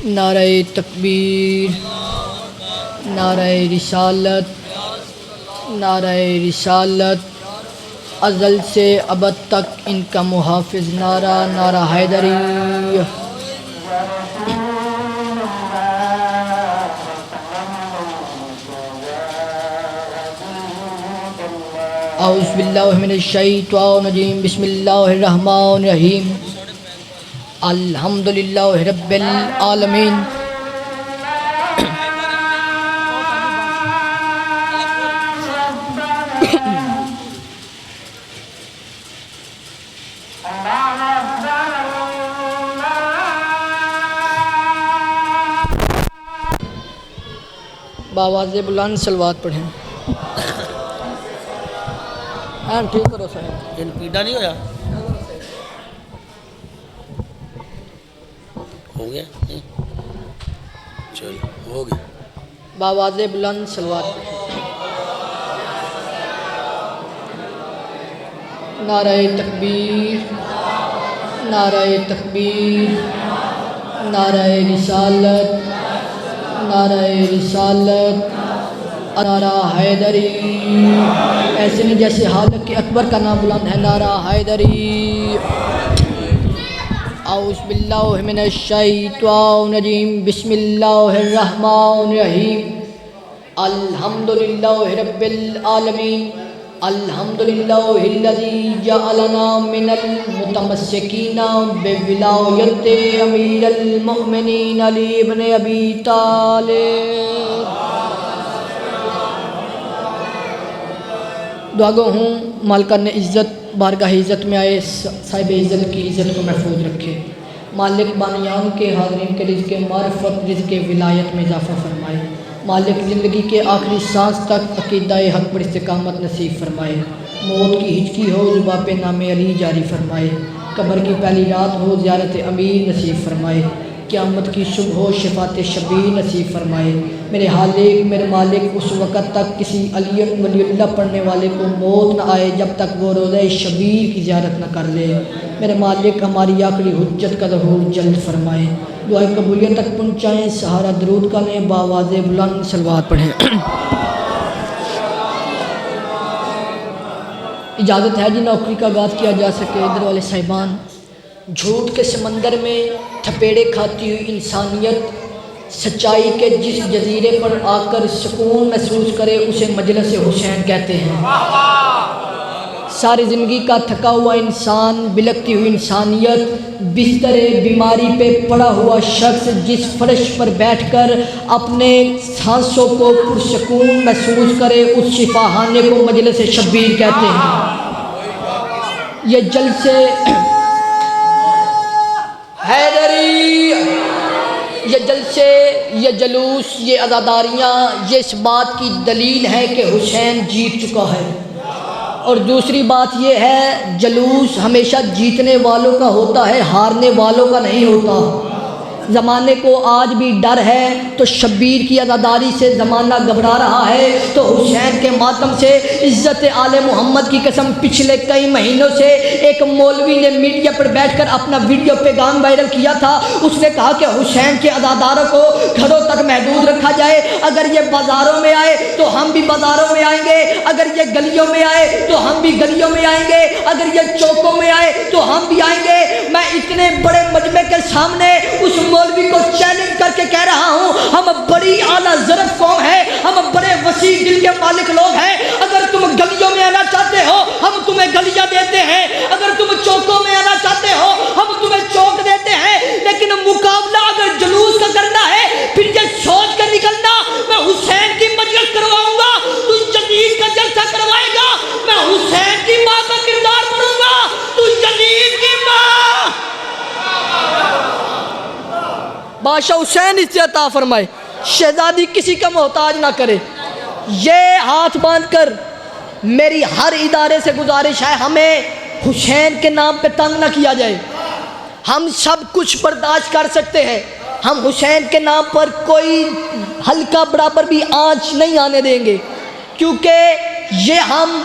नारे तकबीर, नारे रिसालत, नारे रिसालत, अज़ल से अबद तक इनका मुहाफ़िज़ नारा, नारा हैदरी। औज़ु बिल्लाहि मिनश शैतानिर रजीम, बिस्मिल्लाहिर रहमानिर रहीम, अल्हम्दुलिल्लाहि रब्बिल आलमीन। बावाज़े बुलंद सलवात पढ़ें। हाँ ठीक करो साहब, इन पीड़ा नहीं होया, हो गया चल हो गया। बावाज़े बुलंद सलवात पढ़ें। नारे तकबीर, नारे तकबीर, नारे रिसालत, नारे रिसालत, नारा हैदरी। ऐसे नहीं जैसे हालत के अकबर का नाम बुलंद है, नारा हैदरी। औज़ु बिल्लाहि मिनश शैतानिर रजीम, बिस्मिल्लाहिर रहमानिर रहीम, अल्हम्दुलिल्लाहि रब्बिल आलमीन, अल्हम्दुलिल्लाहिल्लज़ी जअलना मिनल मुतमस्सिकीना बिविलायति अमीरिल मुमिनीन अली इब्न अबी तालिब। दुआगो हूँ मालिकान इज़्ज़त बारगाह इज़्ज़त में आए साहिब इज़्ज़त की इज़्ज़त को महफूज रखे। मालिक बानियान के हाज़रीन के रिज़्क़ मारिफत, रिज़्क़ विलायत में इज़ाफ़ा फरमाए। मालिक ज़िंदगी के आखिरी सांस तक अक़ीदा हक़ पर इस्तिक़ामत नसीब फरमाए। मौत की हिचकी हो ज़ुबान पे नामे अली जारी फरमाए। कब्र की पहली रात हो ज़ियारत अमीर नसीब फरमाए। क़यामत की सुबह हो शफ़ात शबीर नसीब फरमाए। मेरे हालिक मेरे मालिक उस वक़्त तक किसी अली वलीउल्लाह पढ़ने वाले को मौत न आए जब तक वो रोज़े शबीर की ज़ियारत न कर ले। मेरे मालिक हमारी आखिरी हुज्जत का ज़हूर जल्द फरमाए। दुआ कबूलियत तक पहुँचाएँ। सहारा दरूद का लें, बावाज़े बुलंद सलवात पढ़ें। इजाज़त है जी नौकरी का आगाज़ किया जा सके। इधर वाले साहिबान, झूठ के समंदर में थपेड़े खाती हुई इंसानियत सच्चाई के जिस जजीरे पर आकर सुकून महसूस करे उसे मजलिस हुसैन कहते हैं। सारी ज़िंदगी का थका हुआ इंसान, बिलखती हुई इंसानियत, बिस्तरे बीमारी पे पड़ा हुआ शख्स जिस फर्श पर बैठकर अपने सांसों को पुरसकून महसूस करे उस शिफाहाने को मजलिस शब्बीर कहते हैं। ये जलसे हैदरी, ये जलसे, ये जलूस, ये अज़ादारियाँ, ये इस बात की दलील है कि हुसैन जीत चुका है। और दूसरी बात ये है, जलूस हमेशा जीतने वालों का होता है, हारने वालों का नहीं होता। ज़माने को आज भी डर है तो शब्बीर की अज़ादारी से ज़माना घबरा रहा है, तो हुसैन के मातम से इज़्ज़त आले मोहम्मद की कसम पिछले कई महीनों से एक मौलवी ने मीडिया पर बैठकर अपना वीडियो पैगाम वायरल किया था। उसने कहा कि हुसैन के अज़ादारों को घरों तक महदूद रखा जाए। अगर ये बाज़ारों में आए तो हम भी बाज़ारों में आएंगे, अगर ये गलियों में आए तो हम भी गलियों में आएंगे, अगर ये चौकों में आए तो हम भी आएंगे। मैं इतने बड़े मजमे के सामने उस मौलवी को चैलेंज करके कह रहा हूँ, हम बड़ी आला ज़रफ़ कौम है, हम बड़े वसी दिल के मालिक लोग हैं। अगर तुम गलियों में आना चाहते हो हम तुम्हें गलियाँ देते हैं, अगर तुम चौकों में आना चाहते हो हम तुम्हें चौक देते हैं। लेकिन मुकाबला अगर जुलूस का करना है फिर ये सोच कर निकलना, मैं हुसैन की मजलिस करवाऊंगा, तू जदीद का जलसा करवाएगा। मैं हुसैन की माँ का किरदार पढ़ूंगा, तू जदीद की माँ। बादशाह हुसैन इसे अता फरमाए, शहजादी किसी का मोहताज ना करे। ये हाथ बांधकर मेरी हर इदारे से गुजारिश है, हमें हुसैन के नाम पे तंग ना किया जाए। हम सब कुछ बर्दाश्त कर सकते हैं, हम हुसैन के नाम पर कोई हल्का बराबर भी आंच नहीं आने देंगे, क्योंकि ये हम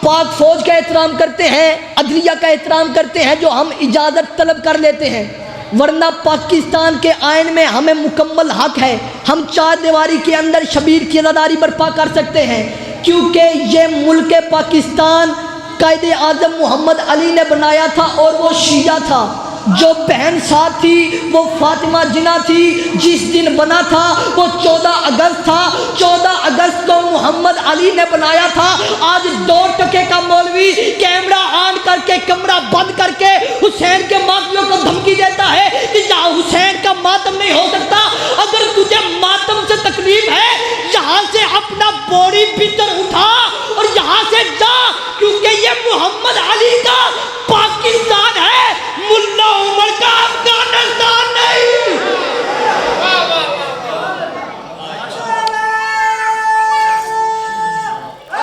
पाक फौज का एहतराम करते हैं, अदलिया का एहतराम करते हैं, जो हम इजाज़त तलब कर लेते हैं। वरना पाकिस्तान के आइन में हमें मुकम्मल हक है, हम चार दीवारी के अंदर शबीर की अज़ादारी बर्पा कर सकते हैं, क्योंकि ये मुल्क पाकिस्तान कायदे आज़म मोहम्मद अली ने बनाया था और वो शिया था। जो बहन साथ थी वो फातिमा जिना थी। जिस दिन बना था वो 14 अगस्त था। 14 अगस्त को मोहम्मद अली ने बनाया था। आज 2 टके का मौलवी कैमरा ऑन करके कमरा बंद करके हुसैन के मातमियों को धमकी देता है कि जहाँ हुसैन का मातम नहीं हो सकता, अगर तुझे मातम से तकलीफ है यहाँ से अपना बॉडी भीतर उठा और यहाँ से जा, क्योंकि ये मोहम्मद अली का पाकिस्तान है, मुल्ला उमर का अफगानिस्तान नहीं।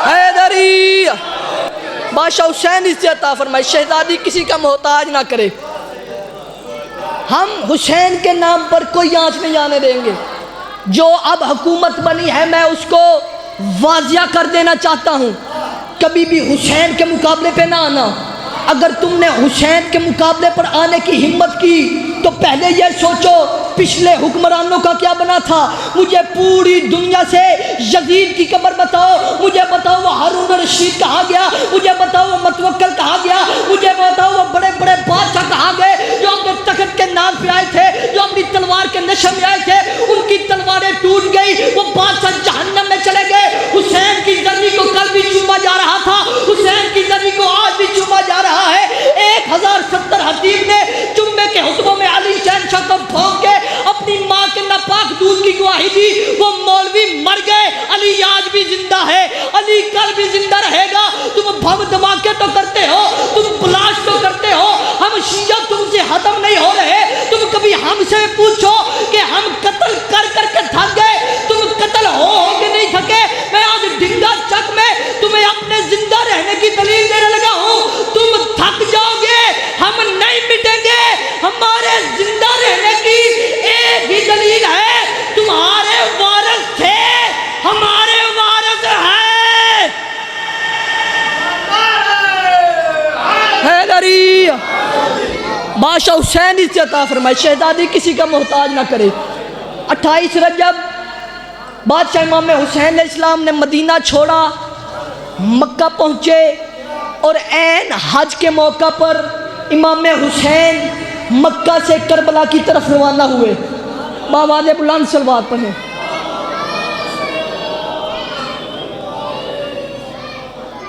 हैदरी बादशाह हुसैन इसे अता फरमाए, शहजादी किसी का मोहताज ना करे। हम हुसैन के नाम पर कोई आंच नहीं आने देंगे। जो अब हुकूमत बनी है मैं उसको वाजिया कर देना चाहता हूँ, कभी भी हुसैन के मुकाबले पे ना आना। अगर तुमने हुसैन के मुकाबले पर आने की हिम्मत की तो पहले यह सोचो पिछले हुक्मरानों का क्या बना था। मुझे पूरी दुनिया से यजीद की कब्र बताओ, मुझे बताओ वो हारून रशीद कहाँ गया, मुझे बताओ वो मतवक्कल कहाँ गया, मुझे बताओ वो बड़े बड़े बादशाह कहाँ गए जो अपने तख्त के नाम पे आए थे, जो अपनी तलवार के नशे में आए थे, उनकी तलवारें टूट गई, वो बादशाह जहन्नम में चले गए। हुसैन की जर्नी को कल भी चूमा जा रहा था, हुसैन की जर्नी को आज भी चूमा जा रहा है। 1070 हतीब ने जुम्मे के हुक्मों में अली शहनशाह को भोंक के अपनी माँ के नापाक दूध की गवाही दी। वो मौलवी मर गए, अली आज भी जिंदा है, अली कल भी जिंदा रहेगा। तुम भव धमाके तो करते हो, तुम ब्लास्ट तो करते हो, हम शिया तुमसे खत्म नहीं हो रहे। तुम कभी हमसे पूछो कि हम कत्ल कर करके थक गए, तुम कत्ल हो के नहीं थके। मैं आज ढिंगा चक में तुम्हें अपने जिंदा रहने की दलील देने लगा हूँ। तुम थक जाओगे, हम नहीं मिटेंगे। हमारे जिंदा रहने की एक ही दलील है, तुम्हारे वारिस थे, हमारे वारिस हैं। हैदरी बादशाह हुसैन इसे अता फरमाए, शहजादी किसी का मोहताज ना करे। 28 रजब बादशाह इमाम हुसैन इस्लाम ने मदीना छोड़ा, मक्का पहुँचे और ऐन हज के मौका पर इमाम हुसैन मक्का से करबला की तरफ रवाना हुए। बावाज़े बुलंद सलवात पढ़ें।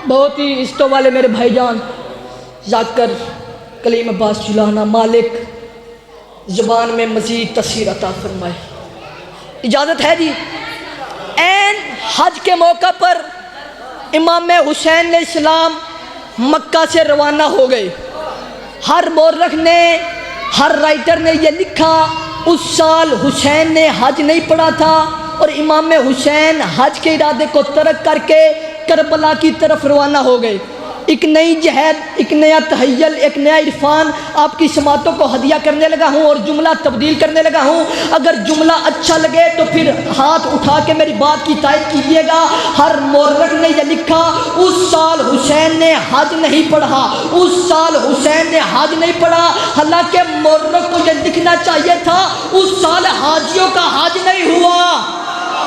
बहुत ही इस्तो वाले मेरे भाईजान जाकर कलीम अब्बास चुलाना, मालिक ज़ुबान में मज़ीद तस्वीर अता फरमाए। इजाज़त है जी। ऐन हज के मौका पर इमाम हुसैन इस्लाम मक्का से रवाना हो गए। हर मौरख ने, हर राइटर ने यह लिखा उस साल हुसैन ने हज नहीं पढ़ा था और इमाम हुसैन हज के इरादे को तर्क करके करबला की तरफ रवाना हो गए। एक नई जहद, एक नया तहय्युल, एक नया इरफान आपकी समातों को हदिया करने लगा हूँ और जुमला तब्दील करने लगा हूँ। अगर जुमला अच्छा लगे तो फिर हाथ उठा के मेरी बात की तायद कीजिएगा। हर मौरख ने यह लिखा उस साल हुसैन ने हज नहीं पढ़ा, उस साल हुसैन ने हज नहीं पढ़ा। हालांकि मौरख को यह लिखना चाहिए था उस साल हाजियों का हज नहीं हुआ।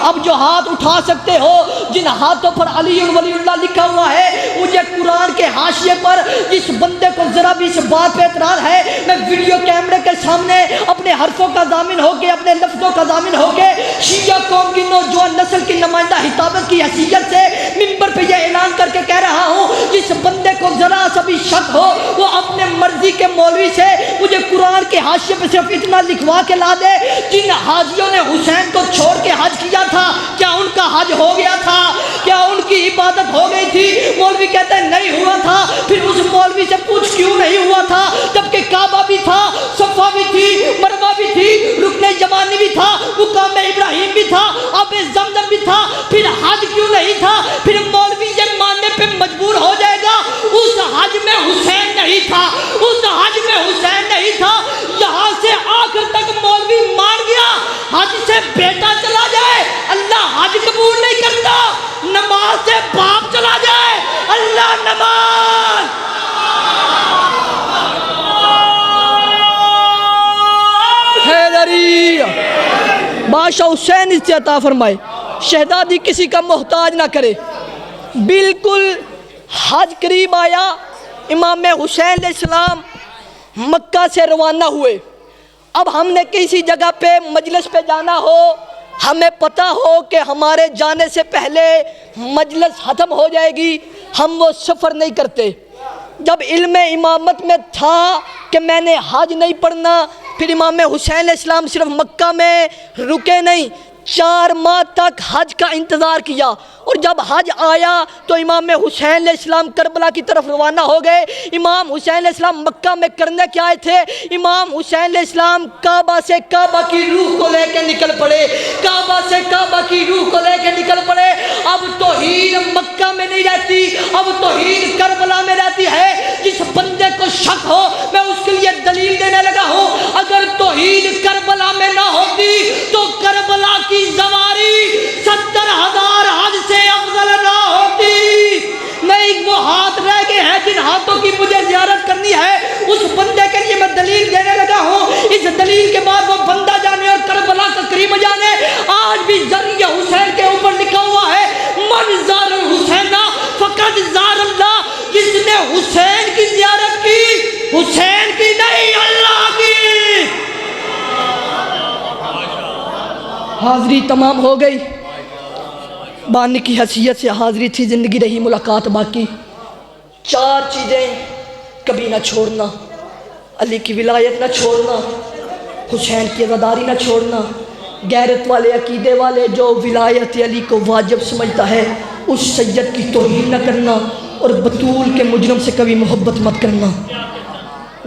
अब जो हाथ उठा सकते हो, जिन हाथों पर अली वलीउल्लाह लिखा हुआ है, मुझे कुरान के हाशिए पर जिस बंदे को जरा भी इस बात पे एतराज है, मैं वीडियो कैमरे के सामने अपने हरफों का जामिन होके, अपने लफ्जों का जामिन होके शिया कौम की नौजवान नस्ल की नुमाइंदा हिताबत की हैसियत से मिंबर पे यह ऐलान करके कह रहा हूँ, जिस बंदे को जरा सा भी शक हो वो अपने मर्जी के मौलवी से मुझे कुरान के हाशिए पे सिर्फ इतना लिखवा के ला दे, जिन हाजियों ने हुसैन को छोड़ के हज किया था, क्या उनका हज हो गया था? क्या उनकी इबादत हो गई थी? मौलवी कहता है नहीं हुआ था। फिर उस मौलवी से पूछ क्यों नहीं हुआ था, जबकि काबा भी था, सफा भी थी, मरवा भी थी, रुकने जमानी भी था, मुकाम इब्राहिम भी था, आबे जमजम भी था, फिर हज क्यों नहीं था? फिर मौलवी ये मानने पे मजबूर हो जाएगा उस हज में हुसैन नहीं था, उस हज में हुसैन नहीं था। यहाँ से आखिर तक मौलवी मान गया, हज से बेटा चला जाए अल्लाह हज कबूल नहीं करता, नमाज से बाप चला जाए अल्लाह नमाज। हैदरी। बादशाह हुसैन इसे अता फरमाए, शहजादी किसी का मोहताज ना करे। बिल्कुल हज करीब आया, इमाम हुसैन अलैहिस्सलाम मक्का से रवाना हुए। अब हमने किसी जगह पे मजलिस पे जाना हो, हमें पता हो कि हमारे जाने से पहले मजलिस ख़त्म हो जाएगी, हम वो सफ़र नहीं करते। जब इल्म इमामत में था कि मैंने हज नहीं पढ़ना, फिर इमाम हुसैन अलैहिस्सलाम सिर्फ मक्का में रुके नहीं, 4 माह तक हज का इंतज़ार किया। और जब हज आया तो इमाम हुसैन अलैहिस्सलाम करबला की तरफ रवाना हो गए। इमाम हुसैन अलैहिस्सलाम मक्का में करने क्या आए थे? इमाम हुसैन अलैहिस्सलाम काबा से काबा की रूह को लेकर निकल पड़े, काबा से काबा की रूह को लेकर निकल पड़े। अब तौहीद मक्का में नहीं रहती, अब तौहीद करबला में रहती है। जिस बंदे को शक हो मैं उसके लिए दलील देने लगा हूँ। अगर तौहीद करबला में ना होती तो करबला की सवारी 70,000 हज से अफजल ना होती। नहीं, वो हाथ रह गए हैं जिन हाथों की मुझे ज़ियारत करनी है, उस बंदे के लिए मैं दलील देने लगा हूँ। इस दलील के बाद वो बंदा जाने और करबला का करीब जाने। आज भी जरिया हुसैन के ऊपर लिखा हुआ है, मन ज़ार हुसैना फ़क़द ज़ार अल्लाह। जिसने हुसैन की ज़ियारत की, हुसैन की नहीं अल्लाह की। हाज़री तमाम हो गई, बानी की हैसियत से हाज़री थी, ज़िंदगी रही मुलाकात बाकी। 4 चीज़ें कभी ना छोड़ना, अली की विलायत ना छोड़ना, हुसैन की अज़ादारी ना छोड़ना, गैरत वाले अकीदे वाले जो विलायत अली को वाजिब समझता है उस सैयद की तौहीन न करना, और बतूल के मुजरम से कभी मोहब्बत मत करना।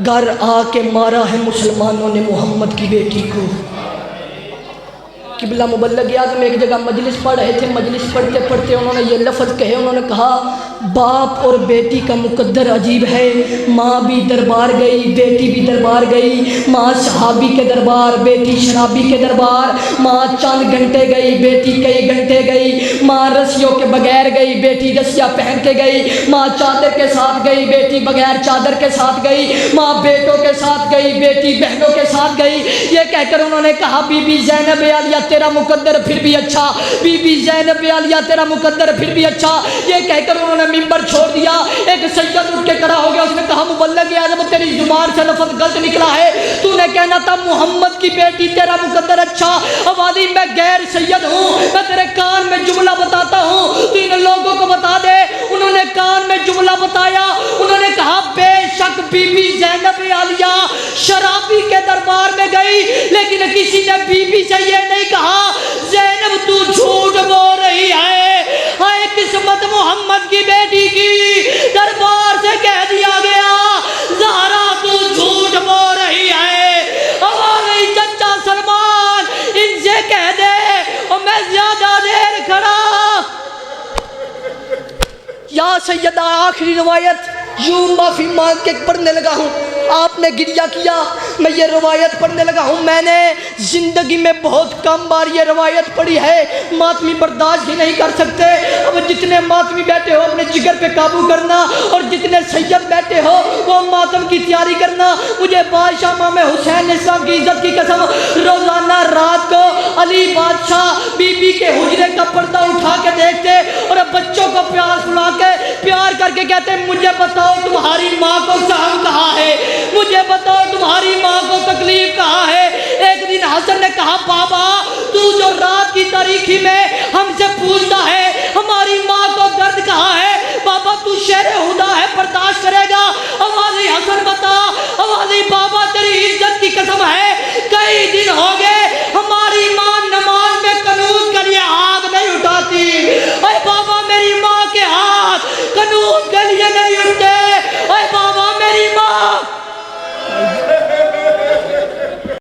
घर आके मारा है मुसलमानों ने मोहम्मद की बेटी को। किबला मुबल्लग आज़म एक जगह मजलिस पढ़ रहे थे, मजलिस पढ़ते पढ़ते उन्होंने ये लफ्ज़ कहे, उन्होंने कहा बाप और बेटी का मुकद्दर अजीब है। माँ भी दरबार गई, बेटी भी दरबार गई। माँ सहाबी के दरबार, बेटी शराबी के दरबार। माँ चंद घंटे गई, बेटी कई घंटे गई। माँ रस्सियों के बगैर गई, बेटी रस्सियाँ पहन के गई। माँ चादर के साथ गई, बेटी बगैर चादर के साथ गई। माँ बेटों के साथ गई, बेटी बहनों के साथ गई। ये कहकर उन्होंने कहा बीबी ज़ैनब आलिया तेरा मुकद्दर फिर भी अच्छा, बीबी ज़ैनब आलिया तेरा मुकद्दर फिर भी अच्छा। ये कहकर उन्होंने मिंबर छोड़ दिया। एक सैयद उठ के खड़ा हो गया, उसने कहा मुबल्लिग आज़म तेरी जुबान से लफ्ज़ गलत निकला है, तूने कहना था मोहम्मद की बेटी तेरा मुकद्दर अच्छा। अवादी मैं गैर सैयद हूँ, मैं तेरे कान में जुमला बताता हूँ, तू इन लोगों को बता दे। उन्होंने कान में जुमला बताया, उन्होंने कहा बेशक बीबी ज़ैनब आलिया शराबी के दरबार में गई, लेकिन किसी ने बीबी से ये नहीं कहा ज़ैनब तू झूठ बोल रही है। हाय किस्मत मोहम्मद की बेटी की, दरबार से कह दिया गया ज़हरा तू झूठ बोल रही है। हमारे चचा सलमान इनसे कह दे और मैं ज्यादा देर खड़ा। या सैयदा आखिरी रवायत यूं माफ़ी मांग के पढ़ने लगा हूँ, आपने गिरिया किया, मैं ये रवायत पढ़ने लगा हूँ। मैंने ज़िंदगी में बहुत कम बार ये रवायत पढ़ी है, मातमी बर्दाश्त ही नहीं कर सकते। अब जितने मातमी बैठे हो अपने जिगर पे काबू करना, और जितने सैयद बैठे हो वो मातम की तैयारी करना। मुझे बादशाह इमाम हुसैन इस्लाम की इज्जत की कसम, रोज़ाना रात को अली बादशाह बीबी के हुजरे का पर्दा उठा के देखते और बच्चों को प्यार सुना के प्यार करके कहते मुझे बताओ तुम्हारी माँ को सहम कहाँ है, मुझे बताओ तुम्हारी माँ को तकलीफ कहाँ है। एक दिन हसन ने कहा बाबा तू जो रात की तारीखी में हमसे पूछता है हमारी माँ को दर्द कहाँ है, बाबा तू शेर हुदा है बर्दाश्त करेगा। हमारी हसन